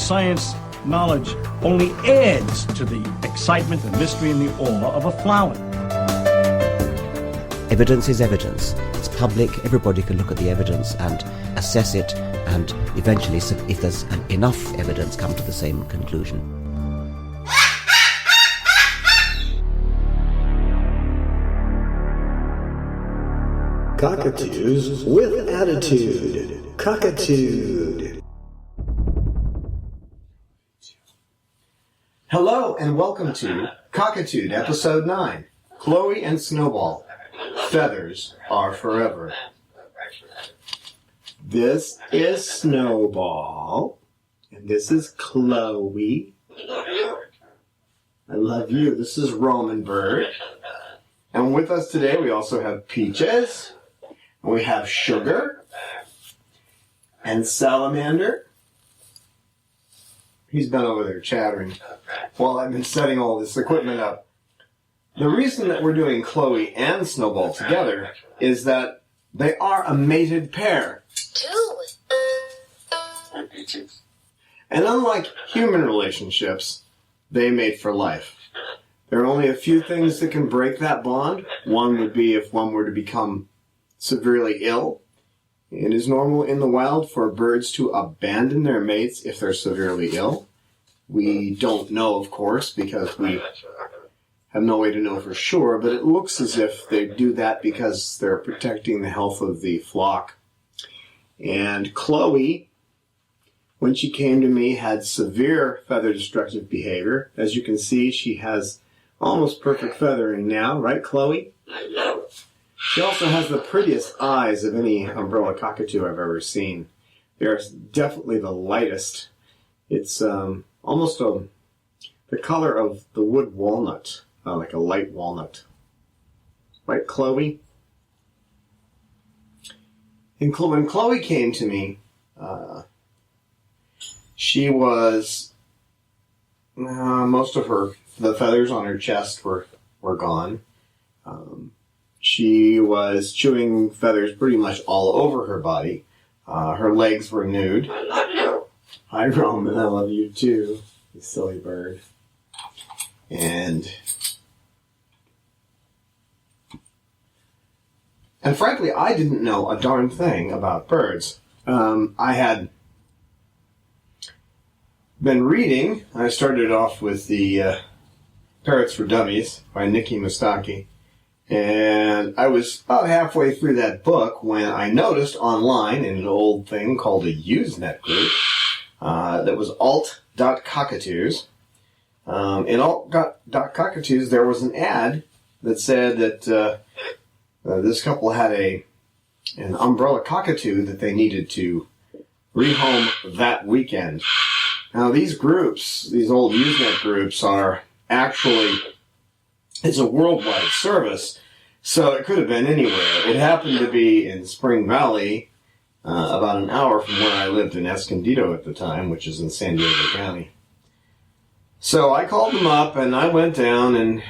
science knowledge only adds to the excitement, the mystery, and the awe of a flower. Evidence is evidence. It's public. Everybody can look at the evidence and assess it, and eventually, if there's enough evidence, come to the same conclusion. Cockatoos with attitude. Cockatoo. Hello and welcome to Cockatoo, episode 9. Chloe and Snowball. Feathers are forever. This is Snowball, and this is Chloe. I love you. This is Roman Bird. And with us today we also have Peaches. We have Sugar and Salamander. He's been over there chattering while I've been setting all this equipment up. The reason that we're doing Chloe and Snowball together is that they are a mated pair. And unlike human relationships, they mate for life. There are only a few things that can break that bond. One would be if one were to become severely ill. It is normal in the wild for birds to abandon their mates if they're severely ill. We don't know, of course, because we have no way to know for sure, but it looks as if they do that because they're protecting the health of the flock. And Chloe, when she came to me, had severe feather destructive behavior. As you can see, she has almost perfect feathering now, right, Chloe? She also has the prettiest eyes of any umbrella cockatoo I've ever seen. They're definitely the lightest. It's almost the color of the wood walnut, like a light walnut. Right, Chloe? And when Chloe came to me, she was, most of the feathers on her chest were gone. She was chewing feathers pretty much all over her body. Her legs were nude. Hi, Roman, I love you too, you silly bird. And frankly, I didn't know a darn thing about birds. I had been reading. I started off with the Parrots for Dummies by Nikki Mustaki. And I was about halfway through that book when I noticed online in an old thing called a Usenet group that was alt.cockatoos. In alt.cockatoos there was an ad that said that this couple had an umbrella cockatoo that they needed to rehome that weekend. Now these groups, these old Usenet groups, are actually, it's a worldwide service, so it could have been anywhere. It happened to be in Spring Valley, about an hour from where I lived in Escondido at the time, which is in San Diego County. So I called them up, and I went down, and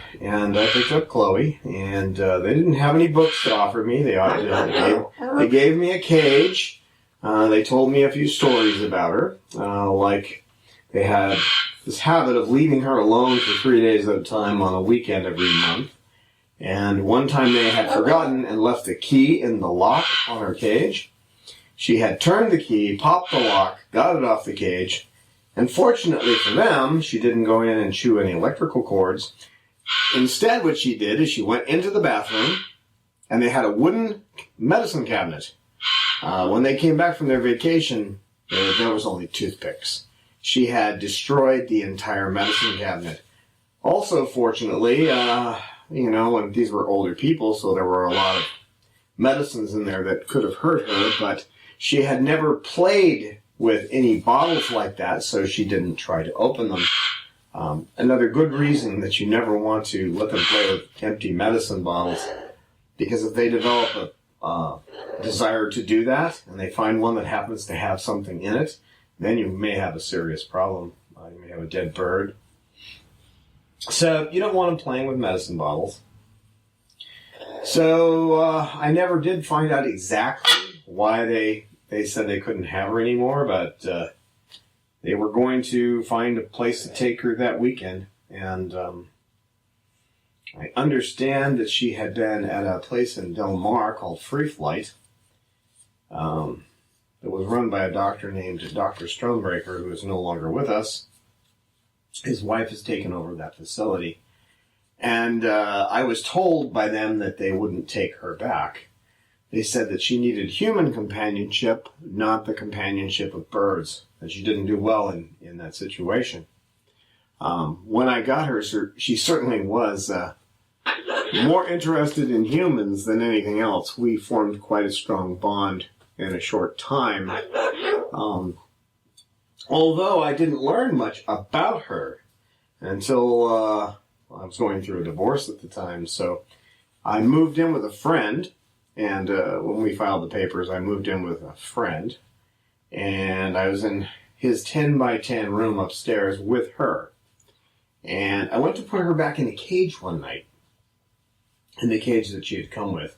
I picked up Chloe, and they didn't have any books to offer me. They gave me a cage. They told me a few stories about her, like they had this habit of leaving her alone for 3 days at a time on a weekend every month. And one time they had forgotten and left the key in the lock on her cage. She had turned the key, popped the lock, got it off the cage, and fortunately for them, she didn't go in and chew any electrical cords. Instead, what she did is she went into the bathroom, and they had a wooden medicine cabinet. When they came back from their vacation, there was only toothpicks. She had destroyed the entire medicine cabinet. Also, fortunately, when these were older people, so there were a lot of medicines in there that could have hurt her, but she had never played with any bottles like that, so she didn't try to open them. Another good reason that you never want to let them play with empty medicine bottles, because if they develop a desire to do that, and they find one that happens to have something in it, then you may have a serious problem. You may have a dead bird. So you don't want them playing with medicine bottles. So I never did find out exactly why they said they couldn't have her anymore, but they were going to find a place to take her that weekend. And I understand that she had been at a place in Del Mar called Free Flight. It was run by a doctor named Dr. Stonebreaker, who is no longer with us. His wife has taken over that facility. And I was told by them that they wouldn't take her back. They said that she needed human companionship, not the companionship of birds, and she didn't do well in that situation. When I got her, she certainly was more interested in humans than anything else. We formed quite a strong bond in a short time. Although I didn't learn much about her until I was going through a divorce at the time. So I moved in with a friend, and when we filed the papers, I moved in with a friend, and I was in his 10 by 10 room upstairs with her. And I went to put her back in the cage one night, in the cage that she had come with.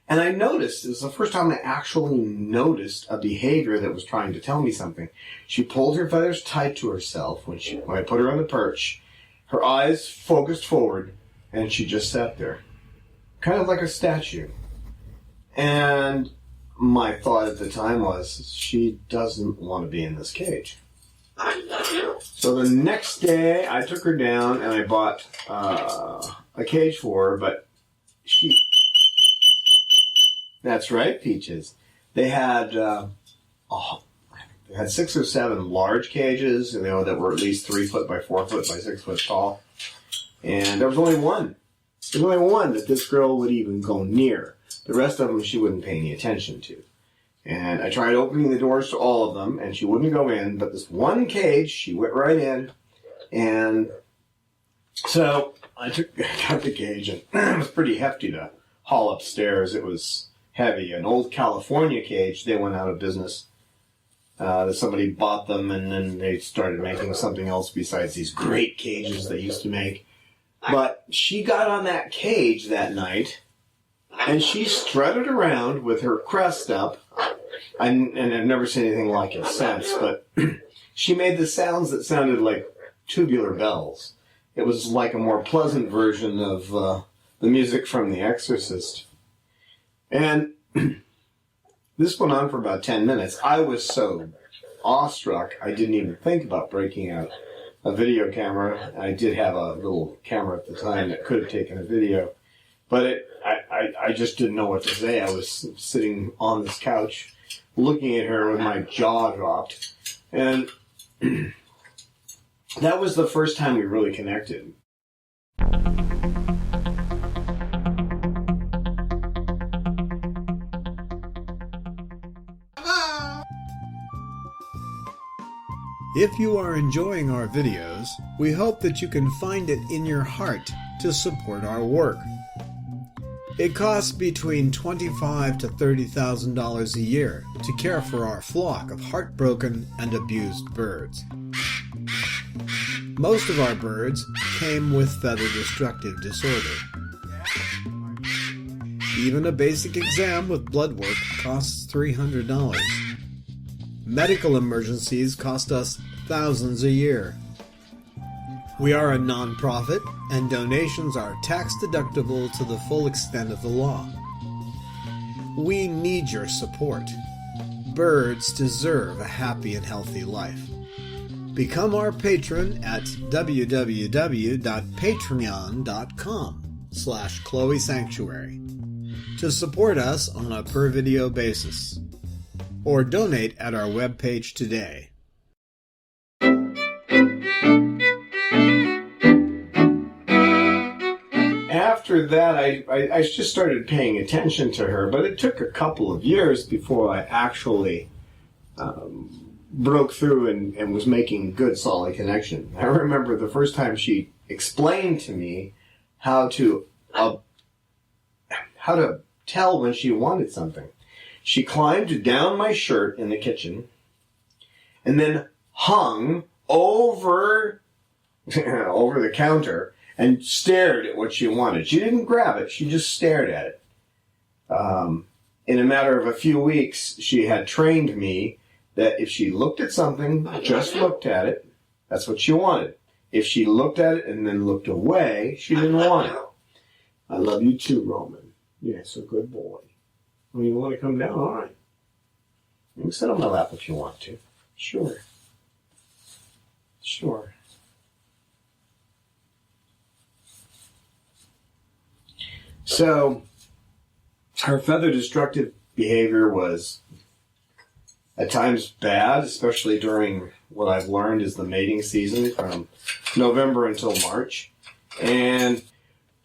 And I noticed, it was the first time I actually noticed a behavior that was trying to tell me something. She pulled her feathers tight to herself when I put her on the perch. Her eyes focused forward, and she just sat there, kind of like a statue. And my thought at the time was, she doesn't want to be in this cage. So the next day, I took her down, and I bought a cage for her, but she... That's right, Peaches. They had they had 6 or 7 large cages, that were at least 3 foot by 4 foot by 6 foot tall. And there was only one. There was only one that this girl would even go near. The rest of them she wouldn't pay any attention to. And I tried opening the doors to all of them, and she wouldn't go in. But this one cage, she went right in. And so I got the cage, and it was pretty hefty to haul upstairs. It was heavy. An old California cage, they went out of business. Somebody bought them, and then they started making something else besides these great cages they used to make. But she got on that cage that night, and she strutted around with her crest up. And I've never seen anything like it since, but she made the sounds that sounded like tubular bells. It was like a more pleasant version of the music from The Exorcist. And this went on for about 10 minutes. I was so awestruck, I didn't even think about breaking out a video camera. I did have a little camera at the time that could have taken a video, but I just didn't know what to say. I was sitting on this couch looking at her with my jaw dropped. And that was the first time we really connected. If you are enjoying our videos, we hope that you can find it in your heart to support our work. It costs between $25,000 to $30,000 a year to care for our flock of heartbroken and abused birds. Most of our birds came with feather destructive disorder. Even a basic exam with blood work costs $300. Medical emergencies cost us thousands a year. We are a non-profit, and donations are tax-deductible to the full extent of the law. We need your support. Birds deserve a happy and healthy life. Become our patron at www.patreon.com/Chloe Sanctuary to support us on a per-video basis, or donate at our webpage today. After that, I just started paying attention to her, but it took a couple of years before I actually broke through and was making good, solid connection. I remember the first time she explained to me how to tell when she wanted something. She climbed down my shirt in the kitchen and then hung over the counter and stared at what she wanted. She didn't grab it. She just stared at it. In a matter of a few weeks, she had trained me that if she looked at something, just looked at it, that's what she wanted. If she looked at it and then looked away, she didn't want it. I love you too, Roman. Yes, a good boy. Well, you want to come down? All right. You can sit on my lap if you want to. Sure. Sure. So, her feather destructive behavior was at times bad, especially during what I've learned is the mating season from November until March. And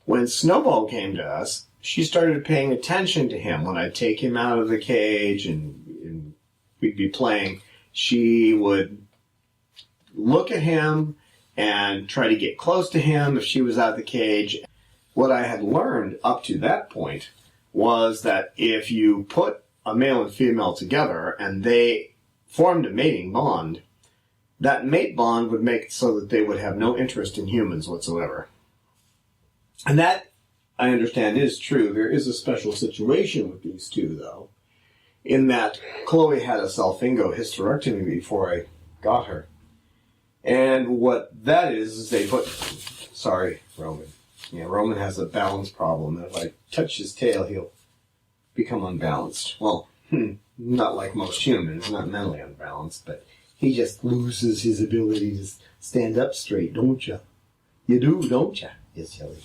when Snowball came to us, she started paying attention to him. When I'd take him out of the cage and we'd be playing, she would look at him and try to get close to him if she was out of the cage. What I had learned up to that point was that if you put a male and female together and they formed a mating bond, that mate bond would make it so that they would have no interest in humans whatsoever. And that, I understand, is true. There is a special situation with these two, though, in that Chloe had a salfingo hysterectomy before I got her. And what that is they put... Sorry, Roman. Yeah, Roman has a balance problem. If I touch his tail, he'll become unbalanced. Well, not like most humans, not mentally unbalanced, but he just loses his ability to stand up straight, don't you? You do, don't you? You silly.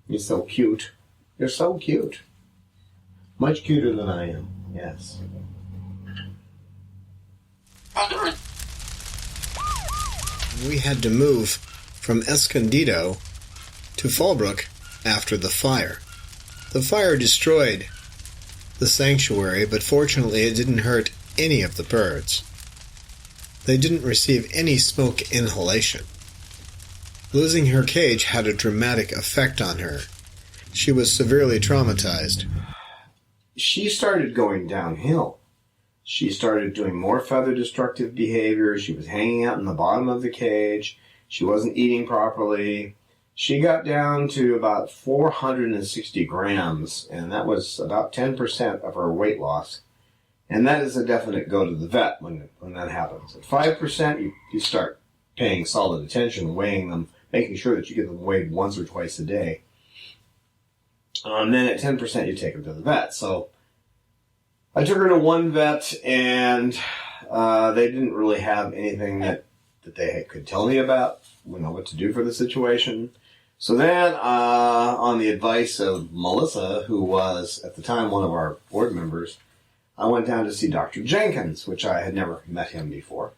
You're so cute. You're so cute. Much cuter than I am, yes. We had to move from Escondido to Fallbrook after the fire. The fire destroyed the sanctuary, but fortunately it didn't hurt any of the birds. They didn't receive any smoke inhalation. Losing her cage had a dramatic effect on her. She was severely traumatized. She started going downhill. She started doing more feather destructive behavior. She was hanging out in the bottom of the cage. She wasn't eating properly. She got down to about 460 grams, and that was about 10% of her weight loss. And that is a definite go to the vet when that happens. At 5%, you start paying solid attention, weighing them, making sure that you get them weighed once or twice a day. And then at 10%, you take them to the vet. So I took her to one vet, and they didn't really have anything that they could tell me about, what to do for the situation. So then, on the advice of Melissa, who was at the time one of our board members, I went down to see Dr. Jenkins, which I had never met him before.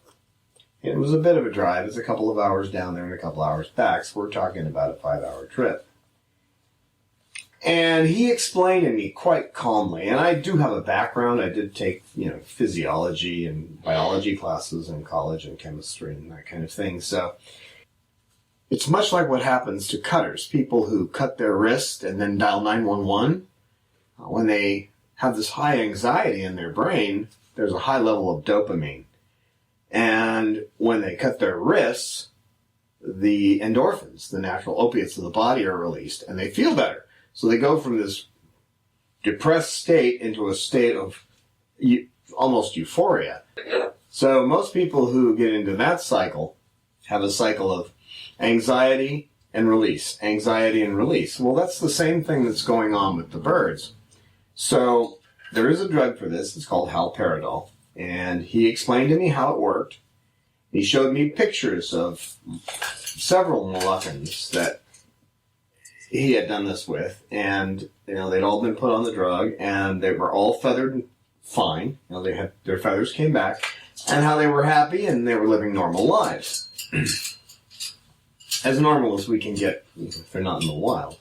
And it was a bit of a drive. It's a couple of hours down there and a couple hours back, so we're talking about a 5-hour trip. And he explained to me quite calmly, and I do have a background. I did take, physiology and biology classes in college and chemistry and that kind of thing. So it's much like what happens to cutters, people who cut their wrist and then dial 911. When they have this high anxiety in their brain, there's a high level of dopamine. And when they cut their wrists, the endorphins, the natural opiates of the body, are released, and they feel better. So they go from this depressed state into a state of almost euphoria. So most people who get into that cycle have a cycle of anxiety and release, anxiety and release. Well, that's the same thing that's going on with the birds. So there is a drug for this. It's called haloperidol. And he explained to me how it worked. He showed me pictures of several Moluccans that he had done this with, and they'd all been put on the drug, and they were all feathered fine. They had their feathers came back, and how they were happy, and they were living normal lives, as normal as we can get if they're not in the wild,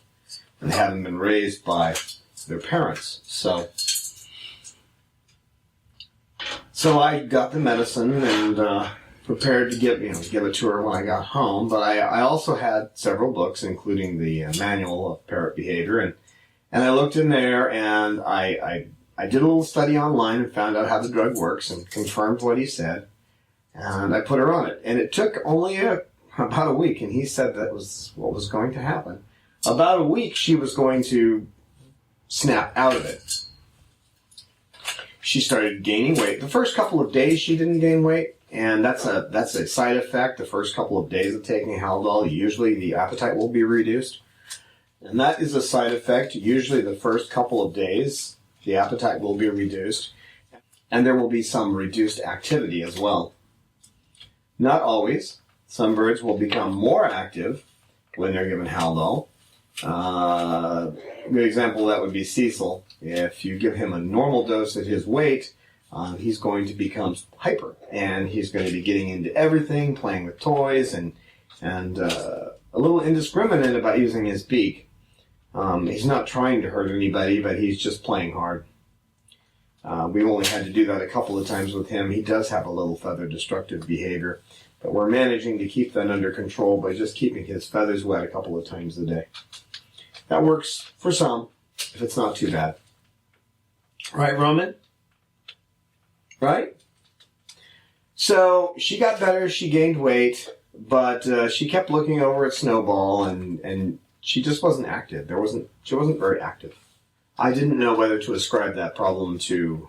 and they haven't been raised by their parents. So I got the medicine and prepared to give it to her when I got home. But I also had several books, including the manual of parrot behavior, and I looked in there, and I did a little study online and found out how the drug works and confirmed what he said, and I put her on it. And it took only about a week, and he said that was what was going to happen. About a week, she was going to snap out of it. she started gaining weight. The first couple of days she didn't gain weight, and that's a side effect. The first couple of days of taking Haldol, usually the appetite will be reduced. And that is a side effect. Usually the first couple of days, the appetite will be reduced, and there will be some reduced activity as well. Not always. Some birds will become more active when they're given Haldol. A good example of that would be Cecil. If you give him a normal dose at his weight, he's going to become hyper, and he's going to be getting into everything, playing with toys, and a little indiscriminate about using his beak. He's not trying to hurt anybody, but he's just playing hard. We've only had to do that a couple of times with him. He does have a little feather destructive behavior, but we're managing to keep that under control by just keeping his feathers wet a couple of times a day. That works for some, if it's not too bad. Right, Roman? Right? So she got better, she gained weight, but she kept looking over at Snowball, and she just wasn't active. She wasn't very active. I didn't know whether to ascribe that problem to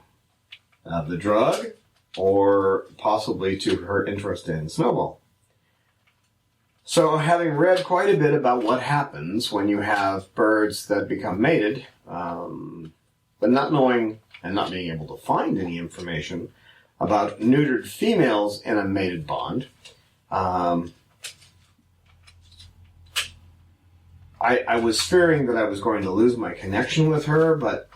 the drug or possibly to her interest in Snowball. So, having read quite a bit about what happens when you have birds that become mated, but not knowing and not being able to find any information about neutered females in a mated bond, I was fearing that I was going to lose my connection with her, but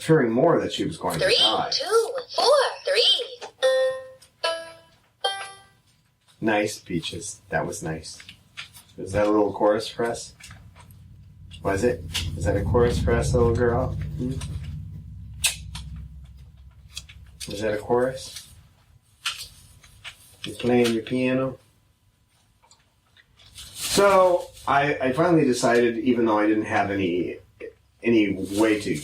fearing more that she was going to die. 3, 2, 4, 3. Nice, Peaches. That was nice. Is that a little chorus for us? Was it? Is that a chorus for us, little girl? Is that a chorus? You playing your piano? So, I finally decided, even though I didn't have any way to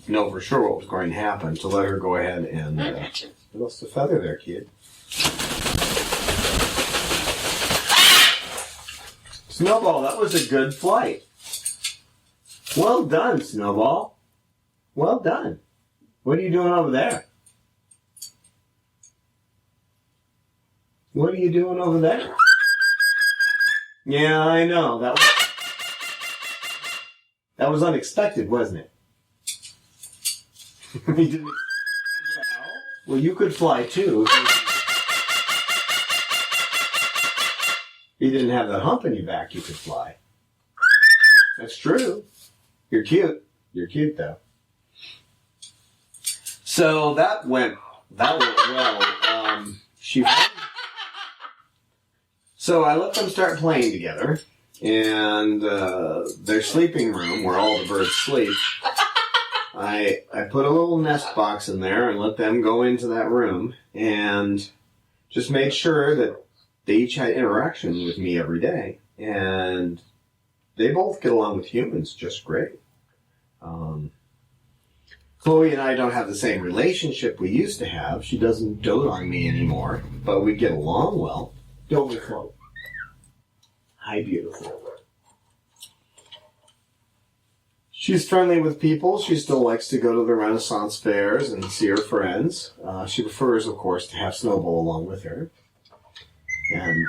know for sure what was going to happen, to let her go ahead and... you lost a feather there, kid. Snowball, that was a good flight. Well done, Snowball. Well done. What are you doing over there? What are you doing over there? Yeah, I know. That was unexpected, wasn't it? Well, you could fly too. If you didn't have that hump in your back, you could fly. That's true. You're cute. You're cute, though. So that went well. So I let them start playing together, and their sleeping room, where all the birds sleep, I put a little nest box in there and let them go into that room, and just made sure that they each had interaction with me every day, and they both get along with humans just great. Chloe and I don't have the same relationship we used to have. She doesn't dote on me anymore, but we get along well. Don't we, Chloe? Hi, beautiful. She's friendly with people. She still likes to go to the Renaissance fairs and see her friends. She prefers, of course, to have Snowball along with her. And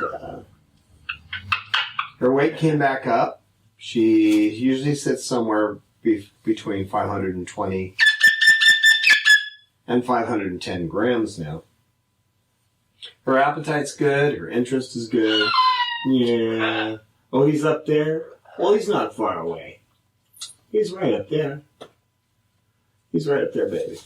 her weight came back up. She usually sits somewhere between 520 and 510 grams now. Her appetite's good. Her interest is good. Yeah. Oh, he's up there? Well, he's not far away. He's right up there. He's right up there, baby.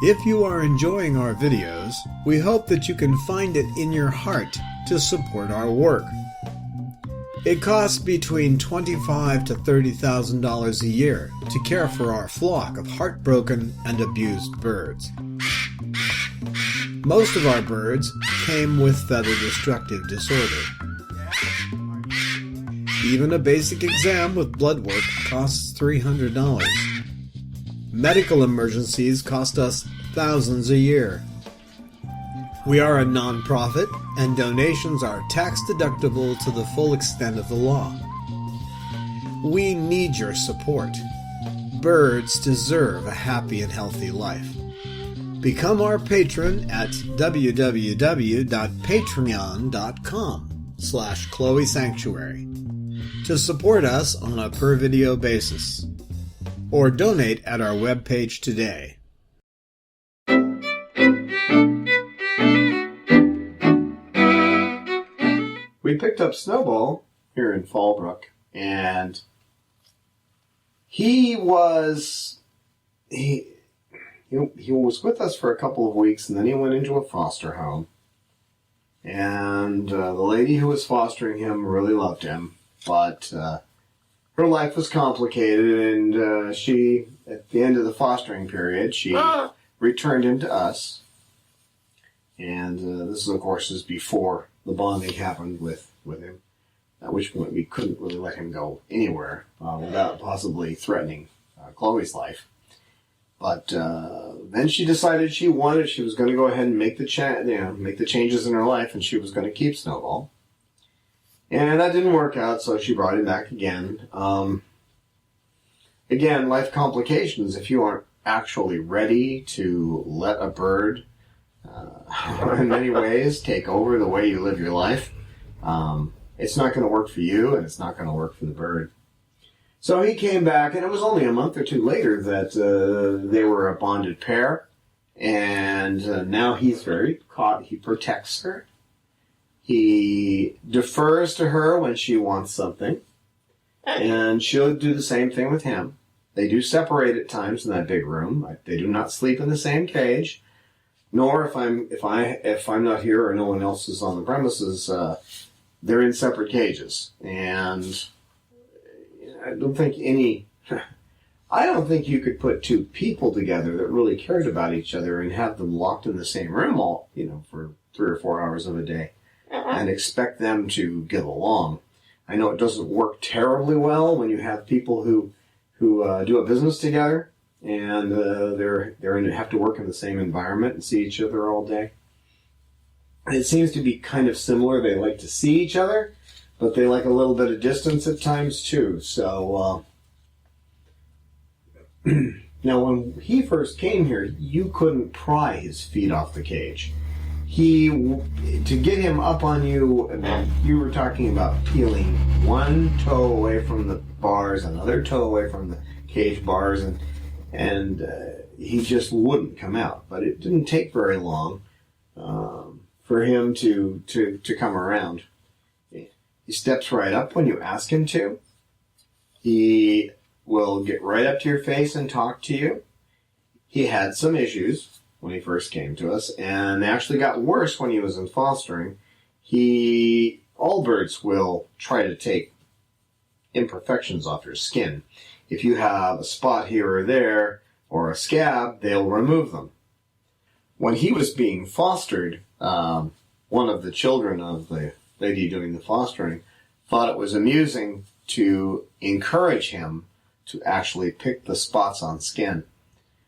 If you are enjoying our videos, we hope that you can find it in your heart to support our work. It costs between $25,000 to $30,000 a year to care for our flock of heartbroken and abused birds. Most of our birds came with feather destructive disorder. Even a basic exam with blood work costs $300. Medical emergencies cost us thousands a year. We are a non-profit, and donations are tax-deductible to the full extent of the law. We need your support. Birds deserve a happy and healthy life. Become our patron at www.patreon.com/Chloe Sanctuary to support us on a per-video basis, or donate at our webpage today. We picked up Snowball here in Fallbrook, and he was with us for a couple of weeks, and then he went into a foster home. And the lady who was fostering him really loved him, but her life was complicated, and she, at the end of the fostering period, she returned him to us. And this, of course, is before the bonding happened with him, at which point we couldn't really let him go anywhere without possibly threatening Chloe's life. But then she decided she was going to go ahead and make the changes in her life, and she was going to keep Snowball. And that didn't work out, so she brought him back again. Again, life complications. If you aren't actually ready to let a bird, in many ways, take over the way you live your life, it's not going to work for you, and it's not going to work for the bird. So he came back, and it was only a month or two later that they were a bonded pair, and now he's very caught. He protects her. He defers to her when she wants something, and she'll do the same thing with him. They do separate at times in that big room. They do not sleep in the same cage, nor if I'm not here or no one else is on the premises, they're in separate cages. And I don't think you could put two people together that really cared about each other and have them locked in the same room for 3 or 4 hours of a day and expect them to get along. I know it doesn't work terribly well when you have people who do a business together and they have to work in the same environment and see each other all day. It seems to be kind of similar. They like to see each other, but they like a little bit of distance at times too. So now when he first came here, you couldn't pry his feet off the cage. To get him up on you, you were talking about peeling one toe away from the bars, another toe away from the cage bars, and he just wouldn't come out. But it didn't take very long for him to come around. He steps right up when you ask him to. He will get right up to your face and talk to you. He had some issues when he first came to us, and they actually got worse when he was in fostering. All birds will try to take imperfections off your skin. If you have a spot here or there, or a scab, they'll remove them. When he was being fostered, one of the children of the lady doing the fostering thought it was amusing to encourage him to actually pick the spots on skin.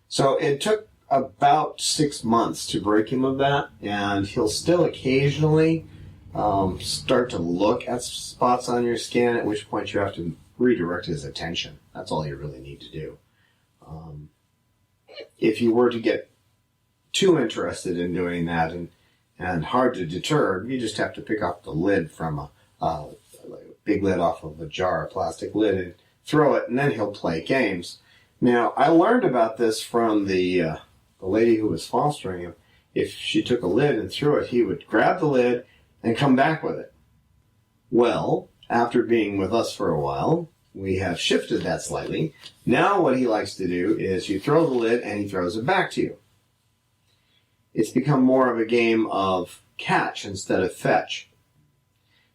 So it took about 6 months to break him of that, and he'll still occasionally start to look at spots on your skin, at which point you have to redirect his attention. That's all you really need to do. If you were to get too interested in doing that and hard to deter, you just have to pick up the lid from a big lid off of a jar, a plastic lid, and throw it, and then he'll play games. Now, I learned about this from the lady who was fostering him. If she took a lid and threw it, he would grab the lid and come back with it. Well, after being with us for a while, we have shifted that slightly. Now what he likes to do is you throw the lid and he throws it back to you. It's become more of a game of catch instead of fetch.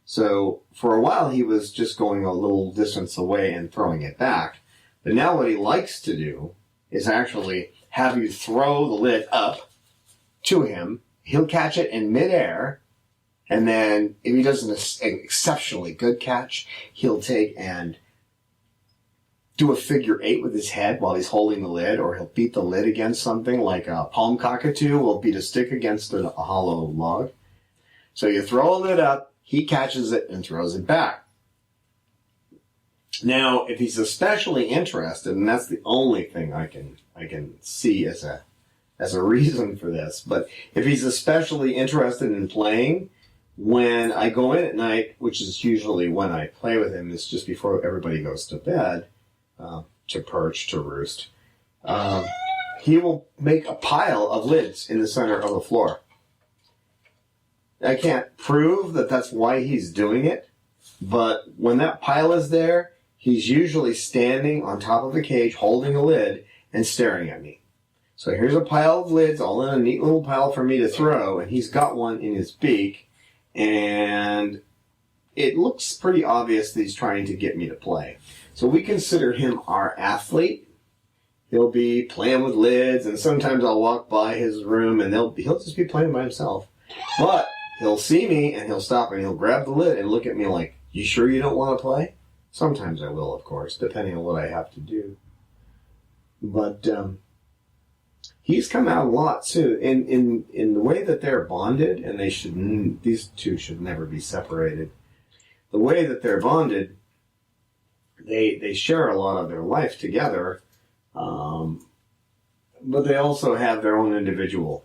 So for a while he was just going a little distance away and throwing it back. But now what he likes to do is actually have you throw the lid up to him. He'll catch it in midair. And then if he does an exceptionally good catch, he'll take and do a figure 8 with his head while he's holding the lid, or he'll beat the lid against something, like a palm cockatoo will beat a stick against a hollow log. So you throw a lid up, he catches it and throws it back. Now, if he's especially interested, and that's the only thing I can see as a reason for this, but if he's especially interested in playing, when I go in at night, which is usually when I play with him, it's just before everybody goes to bed, to perch, to roost, he will make a pile of lids in the center of the floor. I can't prove that that's why he's doing it, but when that pile is there, he's usually standing on top of the cage, holding a lid, and staring at me. So here's a pile of lids, all in a neat little pile for me to throw, and he's got one in his beak, and it looks pretty obvious that he's trying to get me to play. So we consider him our athlete. He'll be playing with lids, and sometimes I'll walk by his room, and he'll just be playing by himself. But he'll see me, and he'll stop, and he'll grab the lid and look at me like, "You sure you don't want to play?" Sometimes I will, of course, depending on what I have to do. But he's come out a lot too. In the way that they're bonded, and these two should never be separated. The way that they're bonded, they share a lot of their life together, but they also have their own individual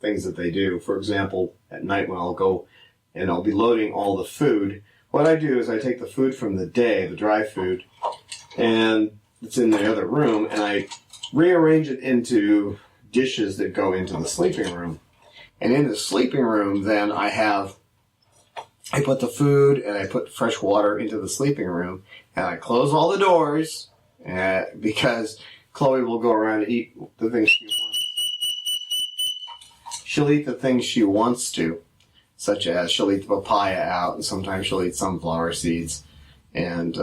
things that they do. For example, at night when I'll go and I'll be loading all the food, what I do is I take the food from the day, the dry food, and it's in the other room, and I rearrange it into dishes that go into the sleeping room. And in the sleeping room, then I put the food and I put fresh water into the sleeping room, and I close all the doors because Chloe will go around and eat the things she wants. She'll eat the things she wants to, such as she'll eat the papaya out, and sometimes she'll eat sunflower seeds, and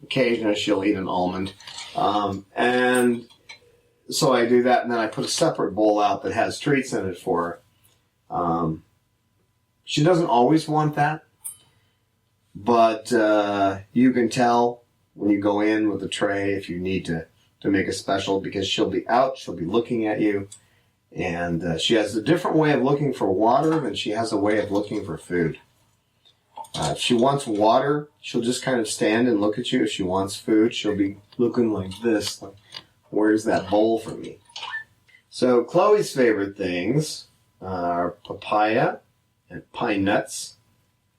occasionally she'll eat an almond. And so I do that, and then I put a separate bowl out that has treats in it for her. She doesn't always want that, but you can tell when you go in with a tray if you need to make a special, because she'll be out, she'll be looking at you, and she has a different way of looking for water than she has a way of looking for food. If she wants water, she'll just kind of stand and look at you. If she wants food, she'll be looking like this, like, where's that bowl for me? So Chloe's favorite things are papaya and pine nuts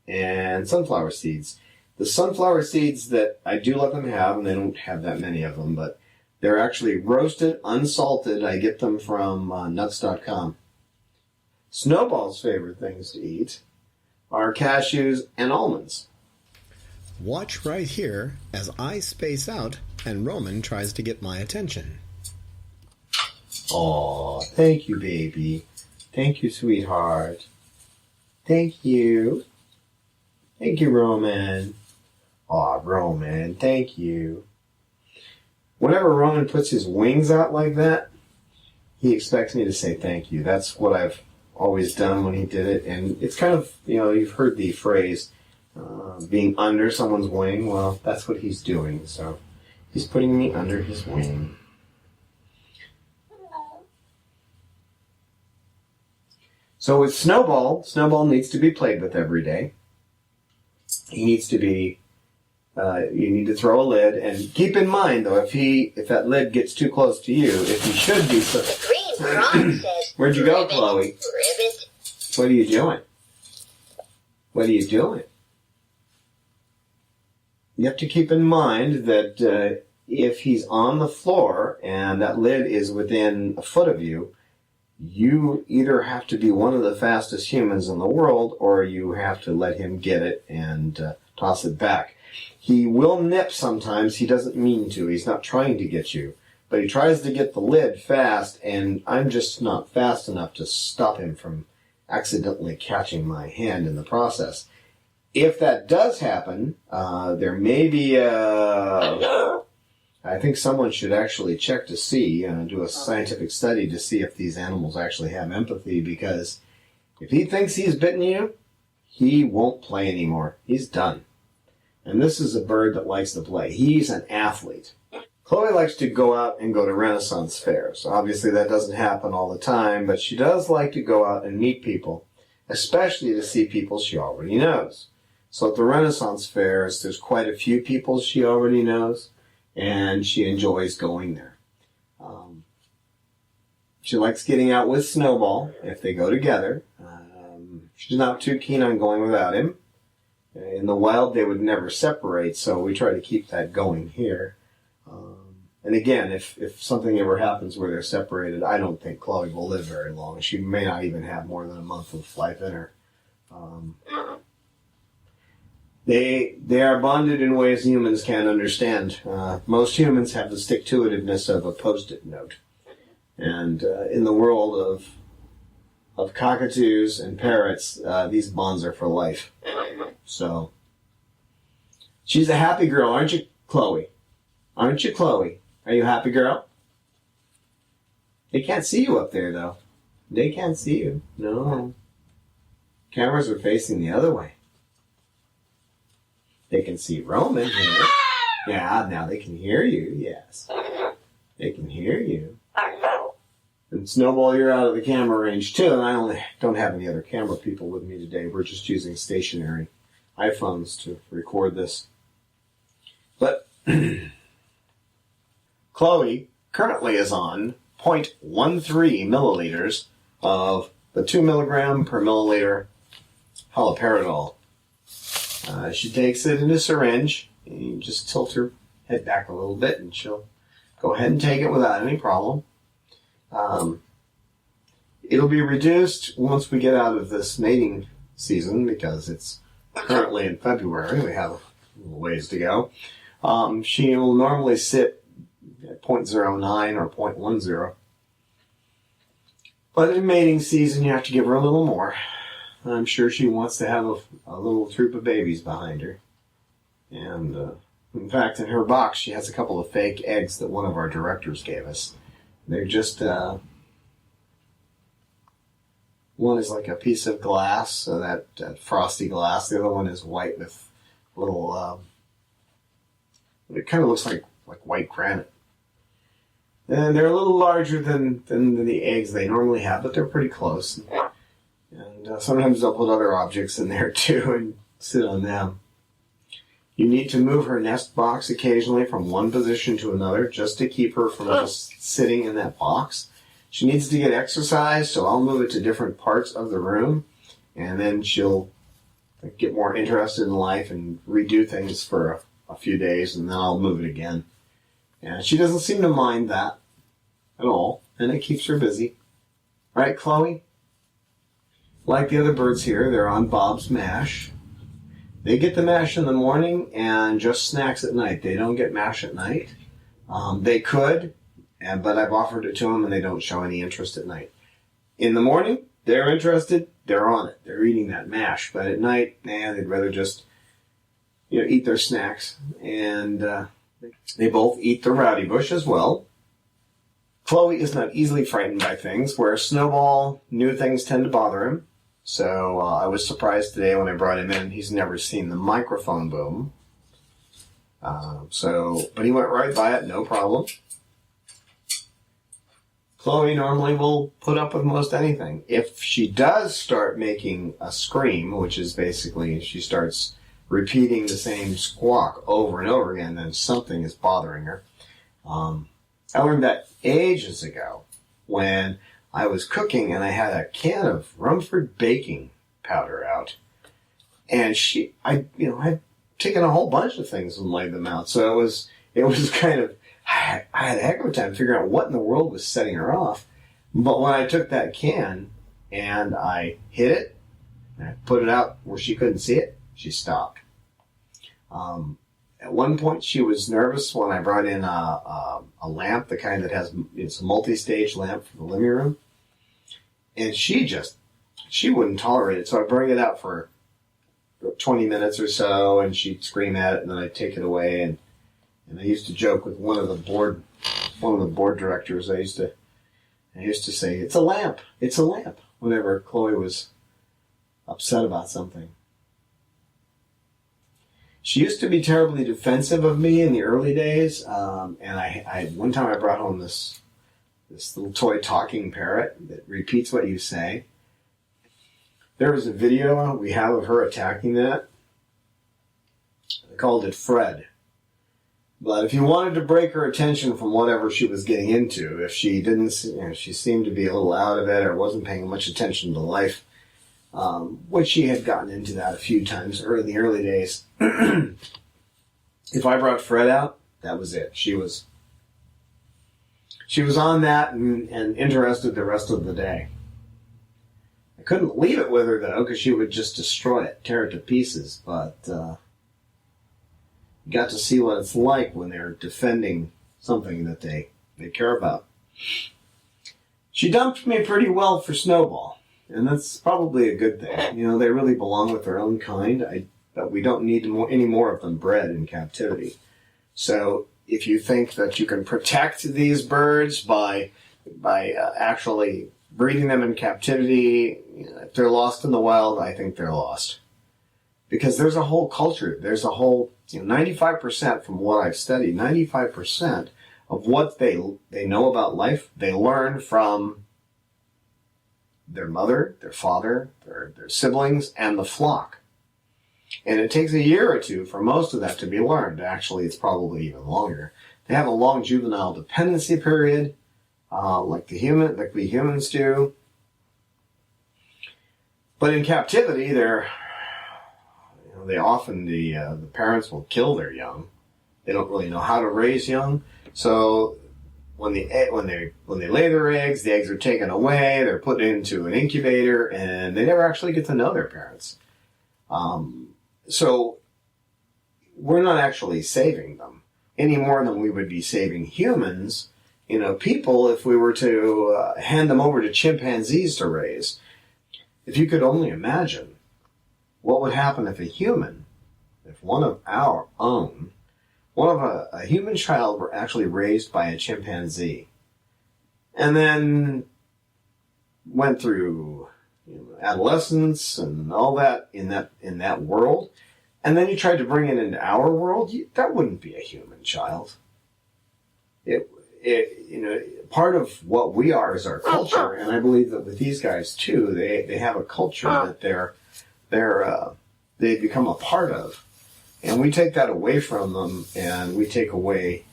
and sunflower seeds. The sunflower seeds that I do let them have, and they don't have that many of them, but they're actually roasted, unsalted. I get them from nuts.com. Snowball's favorite things to eat are cashews and almonds. Watch right here as I space out and Roman tries to get my attention. Aw, thank you, baby. Thank you, sweetheart. Thank you. Thank you, Roman. Aw, Roman, thank you. Whenever Roman puts his wings out like that, he expects me to say thank you. That's what I've always done when he did it. And it's kind of, you've heard the phrase, being under someone's wing. Well, that's what he's doing. So he's putting me under his wing. So with Snowball needs to be played with every day. He needs to be, you need to throw a lid, and keep in mind though, if that lid gets too close to you, if he should be so. Green frog says, Where'd you go, ribbit, Chloe? ribbit. What are you doing? What are you doing? You have to keep in mind that if he's on the floor and that lid is within a foot of you, you either have to be one of the fastest humans in the world, or you have to let him get it and toss it back. He will nip sometimes. He doesn't mean to. He's not trying to get you. But he tries to get the lid fast, and I'm just not fast enough to stop him from accidentally catching my hand in the process. If that does happen, there may be I think someone should actually check to see, do a scientific study to see if these animals actually have empathy, because if he thinks he's bitten you, he won't play anymore. He's done. And this is a bird that likes to play. He's an athlete. Chloe likes to go out and go to Renaissance fairs. Obviously, that doesn't happen all the time, but she does like to go out and meet people, especially to see people she already knows. So at the Renaissance fairs, there's quite a few people she already knows, and she enjoys going there. She likes getting out with Snowball if they go together. She's not too keen on going without him. In the wild, they would never separate, so we try to keep that going here. And again, if something ever happens where they're separated, I don't think Chloe will live very long. She may not even have more than a month of life in her. They are bonded in ways humans can't understand. Most humans have the stick-to-itiveness of a Post-it note. And in the world of cockatoos and parrots, these bonds are for life. So, she's a happy girl, aren't you, Chloe? Aren't you, Chloe? Are you a happy girl? They can't see you up there, though. They can't see you. No. Cameras are facing the other way. They can see Roman here. Yeah, now they can hear you, yes. They can hear you. And Snowball, you're out of the camera range too, and I don't have any other camera people with me today. We're just using stationary iPhones to record this. But Chloe currently is on 0.13 milliliters of the 2 milligram per milliliter haloperidol. She takes it in a syringe, and you just tilt her head back a little bit, and she'll go ahead and take it without any problem. It'll be reduced once we get out of this mating season, because it's currently in February. We have a little ways to go. She will normally sit at 0.09 or 0.10. But in mating season, you have to give her a little more. I'm sure she wants to have a little troop of babies behind her. And in fact, in her box, she has a couple of fake eggs that one of our directors gave us. They're just, one is like a piece of glass, so that frosty glass. The other one is white with little, it kind of looks like white granite. And they're a little larger than the eggs they normally have, but they're pretty close. And sometimes they'll put other objects in there too and sit on them. You need to move her nest box occasionally from one position to another just to keep her from just sitting in that box. She needs to get exercise, so I'll move it to different parts of the room, and then she'll get more interested in life and redo things for a few days, and then I'll move it again. And she doesn't seem to mind that at all, and it keeps her busy. Right, Chloe? Like the other birds here, they're on Bob's mash. They get the mash in the morning and just snacks at night. They don't get mash at night. They could, but I've offered it to them, and they don't show any interest at night. In the morning, they're interested. They're on it. They're eating that mash. But at night, they'd rather just eat their snacks. And they both eat the rowdy bush as well. Chloe is not easily frightened by things, whereas Snowball, new things tend to bother him. So I was surprised today when I brought him in. He's never seen the microphone boom. But he went right by it, no problem. Chloe normally will put up with most anything. If she does start making a scream, which is basically she starts repeating the same squawk over and over again, then something is bothering her. I learned that ages ago when I was cooking and I had a can of Rumford baking powder out. And I'd taken a whole bunch of things and laid them out. So it was kind of, I had a heck of a time figuring out what in the world was setting her off. But when I took that can and I hit it, and I put it out where she couldn't see it, she stopped. At one point, she was nervous when I brought in a lamp, the kind that it's a multi-stage lamp for the living room. And she wouldn't tolerate it. So I'd bring it out for 20 minutes or so, and she'd scream at it, and then I'd take it away. And I used to joke with one of the board directors. I used to say, "It's a lamp. It's a lamp," whenever Chloe was upset about something. She used to be terribly defensive of me in the early days, and I one time I brought home this little toy talking parrot that repeats what you say. There was a video we have of her attacking that. I called it Fred. But if you wanted to break her attention from whatever she was getting into, if she didn't, she seemed to be a little out of it or wasn't paying much attention to life, which she had gotten into that a few times in the early days. If I brought Fred out, that was it. She was on that and interested the rest of the day. I couldn't leave it with her, though, because she would just destroy it, tear it to pieces. But you got to see what it's like when they're defending something that they care about. She dumped me pretty well for Snoball, and that's probably a good thing. You know, they really belong with their own kind, but we don't need any more of them bred in captivity. So if you think that you can protect these birds by actually breeding them in captivity, if they're lost in the wild, I think they're lost. Because there's a whole culture, there's a whole, 95% from what I've studied, 95% of what they know about life, they learn from their mother, their father, their siblings, and the flock. And it takes a year or two for most of that to be learned. Actually, it's probably even longer. They have a long juvenile dependency period, like we humans do. But in captivity, they often the parents will kill their young. They don't really know how to raise young. So when they lay their eggs, the eggs are taken away. They're put into an incubator, and they never actually get to know their parents. So we're not actually saving them any more than we would be saving humans. People, if we were to hand them over to chimpanzees to raise, if you could only imagine what would happen if a one of our own, a human child were actually raised by a chimpanzee, and then went through adolescence and all that in that world, and then you tried to bring it into our world, that wouldn't be a human child. Part of what we are is our culture, and I believe that with these guys too, they have a culture that they become a part of, and we take that away from them, and we take away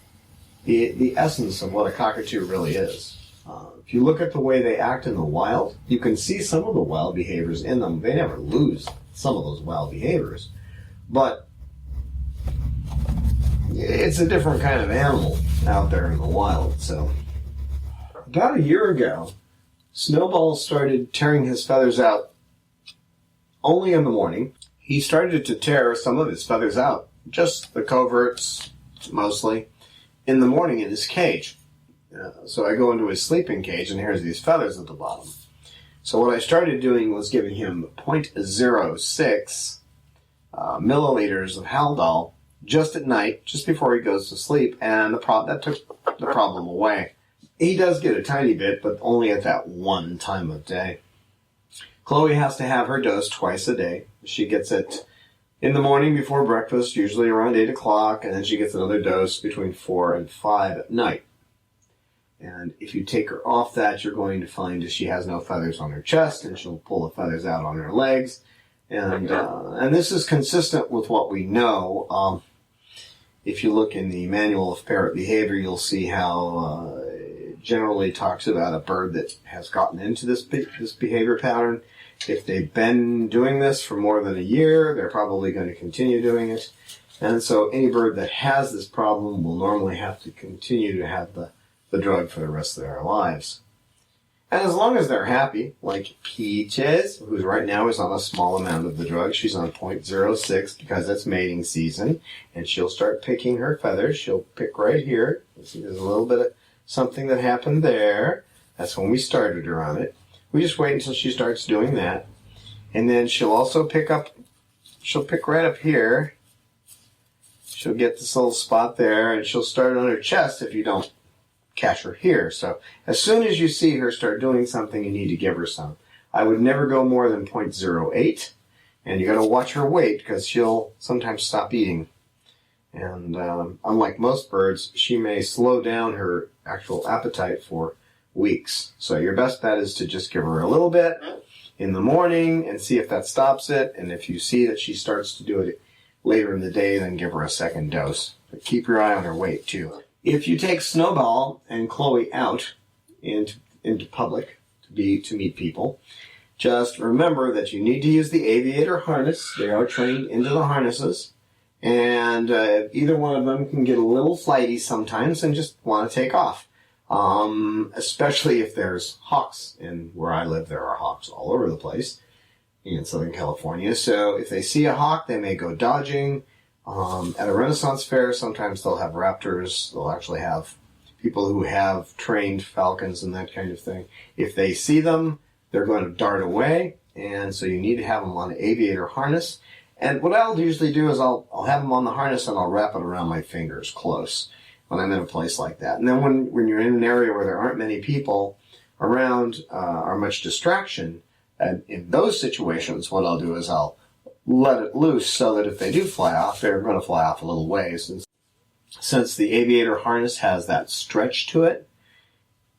the essence of what a cockatoo really is. If you look at the way they act in the wild, you can see some of the wild behaviors in them. They never lose some of those wild behaviors, but it's a different kind of animal out there in the wild. So about a year ago, Snoball started tearing his feathers out only in the morning. He started to tear some of his feathers out, just the coverts mostly, in the morning in his cage. So I go into his sleeping cage, and here's these feathers at the bottom. So what I started doing was giving him 0.06 milliliters of Haldol just at night, just before he goes to sleep, and that took the problem away. He does get a tiny bit, but only at that one time of day. Chloe has to have her dose twice a day. She gets it in the morning before breakfast, usually around 8 o'clock, and then she gets another dose between 4 and 5 at night. And if you take her off that, you're going to find that she has no feathers on her chest, and she'll pull the feathers out on her legs. And this is consistent with what we know. If you look in the Manual of Parrot Behavior, you'll see how it generally talks about a bird that has gotten into this behavior pattern. If they've been doing this for more than a year, they're probably going to continue doing it. And so any bird that has this problem will normally have to continue to have the drug for the rest of their lives. And as long as they're happy, like Peaches, who right now is on a small amount of the drug, she's on 0.06 because it's mating season, and she'll start picking her feathers. She'll pick right here. You see there's a little bit of something that happened there. That's when we started her on it. We just wait until she starts doing that. And then she'll also pick right up here. She'll get this little spot there, and she'll start on her chest if you don't catch her here. So as soon as you see her start doing something, you need to give her some. I would never go more than 0.08, And you got to watch her weight because she'll sometimes stop eating. And unlike most birds, she may slow down her actual appetite for weeks. So your best bet is to just give her a little bit in the morning and see if that stops it. And if you see that she starts to do it later in the day, then give her a second dose. But keep your eye on her weight too. If you take Snowball and Chloe out into public to meet people, just remember that you need to use the aviator harness. They are trained into the harnesses. And either one of them can get a little flighty sometimes and just want to take off. Especially if there's hawks. And where I live, there are hawks all over the place in Southern California. So if they see a hawk, they may go dodging. At a Renaissance fair, sometimes they'll have raptors. They'll actually have people who have trained falcons and that kind of thing. If they see them, they're going to dart away. And so you need to have them on the aviator harness. And what I'll usually do is I'll have them on the harness and I'll wrap it around my fingers close when I'm in a place like that. And then when you're in an area where there aren't many people around or much distraction, and in those situations, what I'll do is I'll let it loose so that if they do fly off, they're going to fly off a little ways. And since the aviator harness has that stretch to it,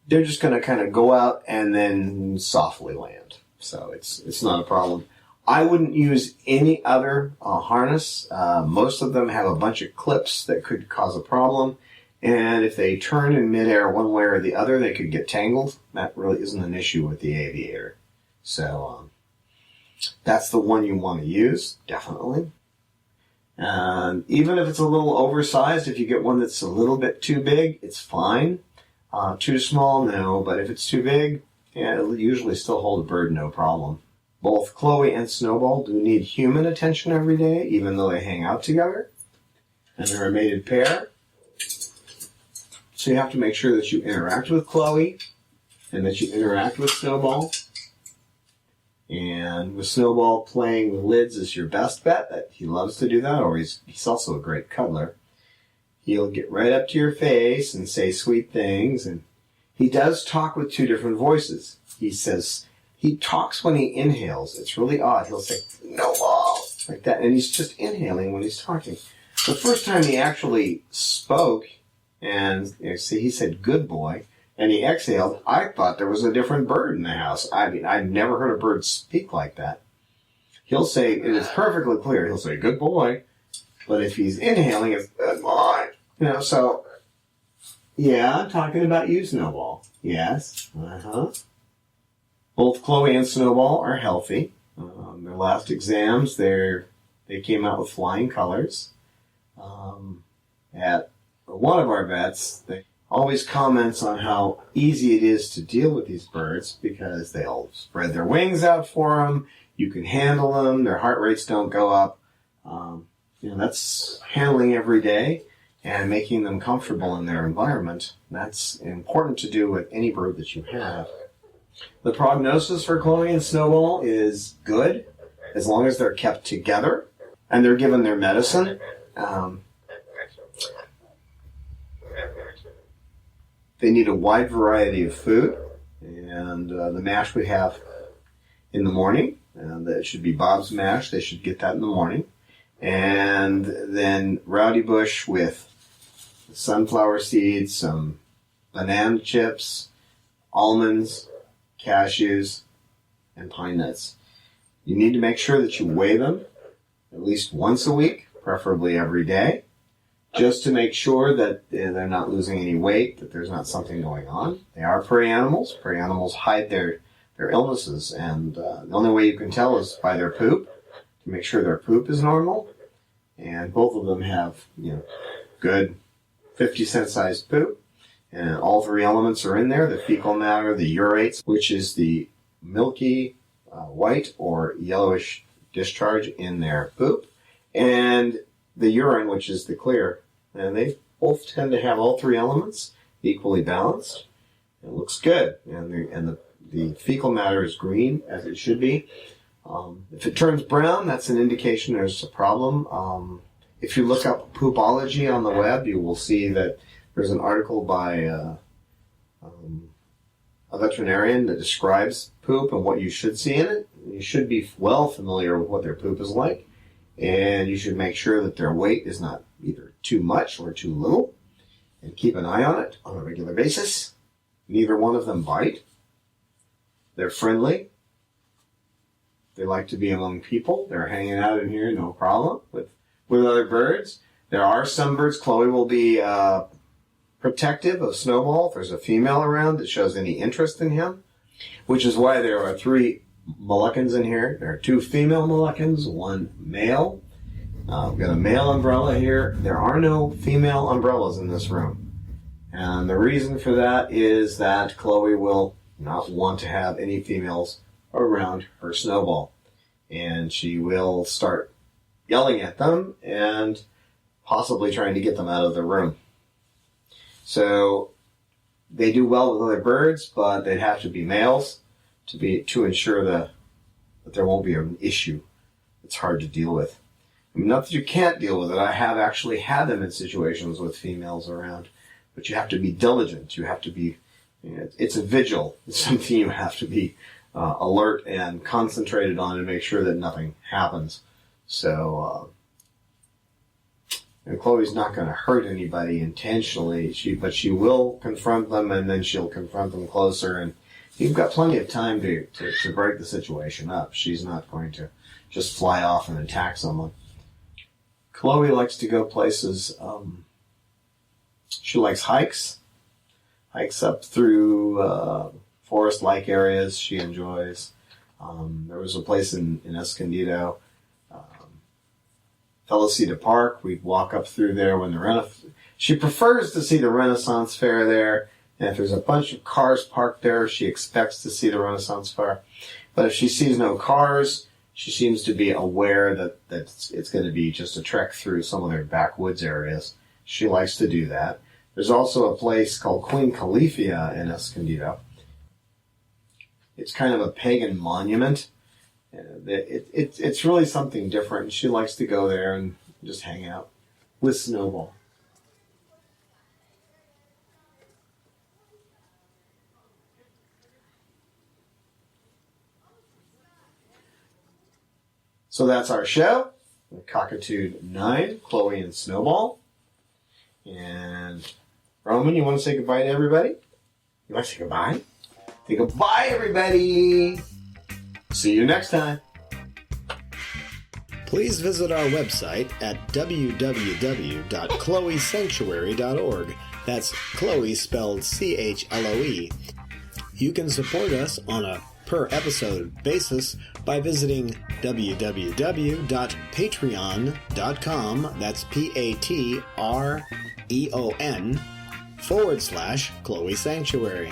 they're just going to kind of go out and then softly land. So it's not a problem. I wouldn't use any other harness. Most of them have a bunch of clips that could cause a problem. And if they turn in midair one way or the other, they could get tangled. That really isn't an issue with the aviator. So that's the one you want to use, definitely. Even if it's a little oversized, if you get one that's a little bit too big, it's fine. Too small, no. But if it's too big, yeah, it'll usually still hold a bird, no problem. Both Chloe and Snowball do need human attention every day, even though they hang out together. And they're a mated pair. So you have to make sure that you interact with Chloe and that you interact with Snowball. And with Snowball, playing with lids is your best bet. That he loves to do that, or he's also a great cuddler. He'll get right up to your face and say sweet things. And he does talk with two different voices. He talks when he inhales. It's really odd. He'll say, "No ball," like that. And he's just inhaling when he's talking. The first time he actually spoke, and he said, "Good boy," and he exhaled, I thought there was a different bird in the house. I mean, I've never heard a bird speak like that. He'll say, it is perfectly clear, he'll say, "Good boy." But if he's inhaling, it's, "Good boy." So, yeah, I'm talking about you, Snowball. Yes. Both Chloe and Snowball are healthy. Their last exams, they came out with flying colors. At one of our vets, they always comments on how easy it is to deal with these birds because they'll spread their wings out for them. You can handle them. Their heart rates don't go up. That's handling every day and making them comfortable in their environment. That's important to do with any bird that you have. The prognosis for Chloe and Snowball is good as long as they're kept together and they're given their medicine. They need a wide variety of food, and the mash we have in the morning, that should be Bob's mash. They should get that in the morning. And then Rowdy Bush with sunflower seeds, some banana chips, almonds, cashews, and pine nuts. You need to make sure that you weigh them at least once a week, preferably every day, just to make sure that they're not losing any weight, that there's not something going on. They are prey animals. Prey animals hide their illnesses, and the only way you can tell is by their poop, to make sure their poop is normal. And both of them have, good 50-cent sized poop. And all three elements are in there: the fecal matter, the urates, which is the milky white or yellowish discharge in their poop, and the urine, which is the clear. And they both tend to have all three elements equally balanced. It looks good. And the fecal matter is green, as it should be. If it turns brown, that's an indication there's a problem. If you look up poopology on the web, you will see that there's an article by a veterinarian that describes poop and what you should see in it. You should be well familiar with what their poop is like, and you should make sure that their weight is not either too much or too little, and keep an eye on it on a regular basis. Neither one of them bite. They're friendly. They like to be among people. They're hanging out in here, no problem, with other birds. There are some birds. Chloe will be protective of Snowball if there's a female around that shows any interest in him, which is why there are 3 Moluccans in here. There are 2 female Moluccans, 1 male. We've got a male umbrella here. There are no female umbrellas in this room. And the reason for that is that Chloe will not want to have any females around her Snowball. And she will start yelling at them and possibly trying to get them out of the room. So they do well with other birds, but they'd have to be males to ensure that there won't be an issue. It's hard to deal with. I mean, not that you can't deal with it. I have actually had them in situations with females around, but you have to be diligent. You have to be, it's a vigil. It's something you have to be alert and concentrated on to make sure that nothing happens. So, and Chloe's not going to hurt anybody intentionally, but she will confront them, and then she'll confront them closer, and you've got plenty of time to break the situation up. She's not going to just fly off and attack someone. Chloe likes to go places. She likes hikes up through forest-like areas she enjoys. There was a place in Escondido, Felicita Park. We'd walk up through there when she prefers to see the Renaissance Fair there. And if there's a bunch of cars parked there, she expects to see the Renaissance Fair. But if she sees no cars, she seems to be aware that it's going to be just a trek through some of their backwoods areas. She likes to do that. There's also a place called Queen Califia in Escondido. It's kind of a pagan monument. It's really something different. She likes to go there and just hang out with Snowball. So that's our show. Cockatoo 9, Chloe and Snowball. And Roman, you want to say goodbye to everybody? You want to say goodbye? Say goodbye, everybody. See you next time. Please visit our website at www.chloesanctuary.org. That's Chloe spelled Chloe. You can support us on a per-episode basis by visiting www.patreon.com, that's Patreon, /Chloe Sanctuary.